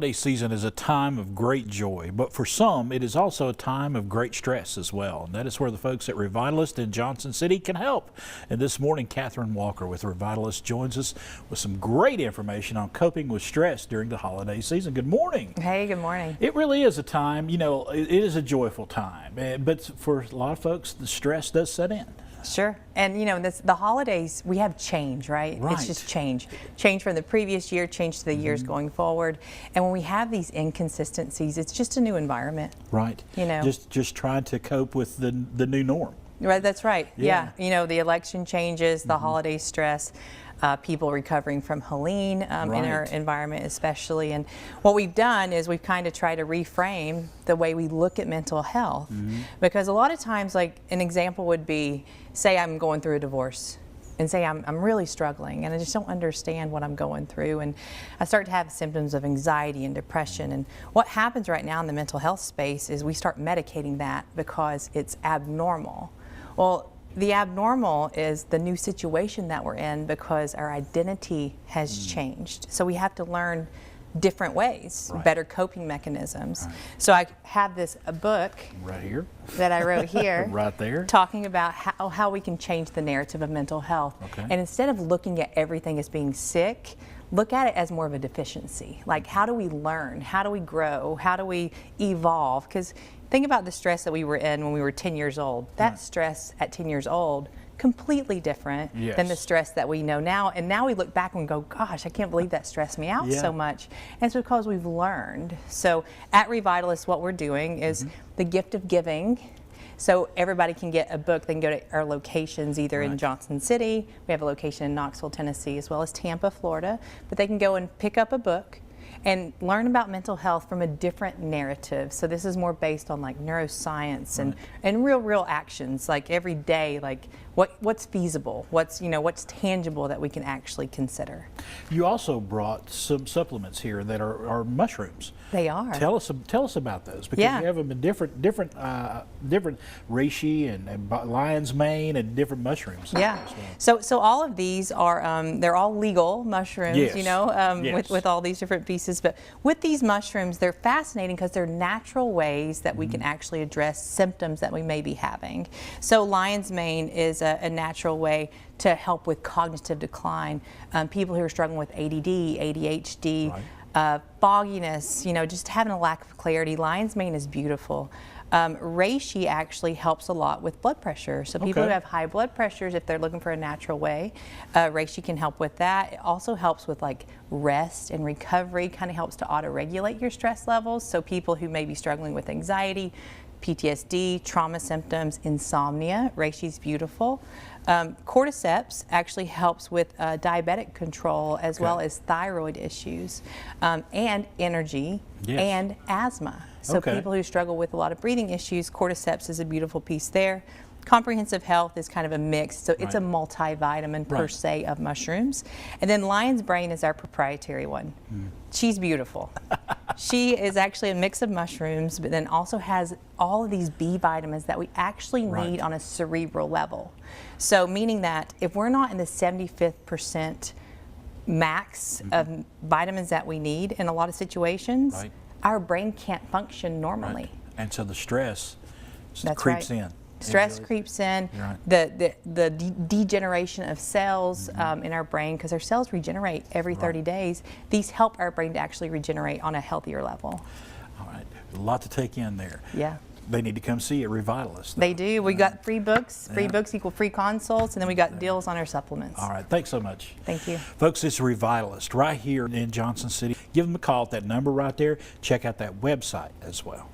holiday season is a time of great joy, but for some, it is also a time of great stress as well. And that is where the folks at Revitalist in Johnson City can help. And this morning, Kathryn Walker with Revitalist joins us with some great information on coping with stress during the holiday season. Good morning. Hey, good morning. It really is a time, you know, it is a joyful time, but for a lot of folks, the stress does set in. Sure. And you know, the holidays, we have change, right? It's just change. Change from the previous year, change to the years going forward. And when we have these inconsistencies, it's just a new environment. Right. You know. Just trying to cope with the new norm. Right, that's right. Yeah. You know, the election changes, the holiday stress, people recovering from Helene in our environment especially. And what we've done is we've kind of tried to reframe the way we look at mental health. Because a lot of times, like an example would be, say I'm going through a divorce and say I'm really struggling and I just don't understand what I'm going through, and I start to have symptoms of anxiety and depression. And what happens right now in the mental health space is we start medicating that because it's abnormal. Well, the abnormal is the new situation that we're in because our identity has changed. So we have to learn different ways, better coping mechanisms. So I have a book right here that I wrote here, right there, talking about how we can change the narrative of mental health. And instead of looking at everything as being sick, look at it as more of a deficiency. Like, how do we learn? How do we grow? How do we evolve? Because think about the stress that we were in when we were 10 years old. That stress at 10 years old, completely different than the stress that we know now. And now we look back and go, gosh, I can't believe that stressed me out so much. And it's because we've learned. So at Revitalist, what we're doing is the gift of giving. So everybody can get a book. They can go to our locations either in Johnson City. We have a location in Knoxville, Tennessee, as well as Tampa, Florida. But they can go and pick up a book and learn about mental health from a different narrative. So this is more based on like neuroscience and real actions, like every day, like what's feasible, what's tangible that we can actually consider. You also brought some supplements here that are mushrooms. They are. Tell us about those, because you have them in different reishi and lion's mane and different mushrooms. Yeah. So all of these are they're all legal mushrooms, you know, with all these different pieces. But with these mushrooms, they're fascinating because they're natural ways that we can actually address symptoms that we may be having. So lion's mane is a natural way to help with cognitive decline. People who are struggling with ADD, ADHD, fogginess, you know, just having a lack of clarity. Lion's mane is beautiful. Reishi actually helps a lot with blood pressure. So people who have high blood pressures, if they're looking for a natural way, reishi can help with that. It also helps with like rest and recovery, kind of helps to auto-regulate your stress levels. So people who may be struggling with anxiety, PTSD, trauma symptoms, insomnia, reishi's beautiful. Cordyceps actually helps with diabetic control as well as thyroid issues and energy and asthma. So people who struggle with a lot of breathing issues, cordyceps is a beautiful piece there. Comprehensive health is kind of a mix, so it's a multivitamin per se of mushrooms. And then lion's brain is our proprietary one. She's beautiful. She is actually a mix of mushrooms, but then also has all of these B vitamins that we actually need on a cerebral level. So meaning that if we're not in the 75th percent max of vitamins that we need in a lot of situations, our brain can't function normally. And so the stress creeps in. Stress creeps in, the degeneration of cells in our brain, because our cells regenerate every 30 days. These help our brain to actually regenerate on a healthier level. All right, a lot to take in there. Yeah. They need to come see a Revitalist. They do. We got free books. Free books equal free consults, and then we got deals on our supplements. All right, thanks so much. Thank you. Folks, it's Revitalist right here in Johnson City. Give them a call at that number right there. Check out that website as well.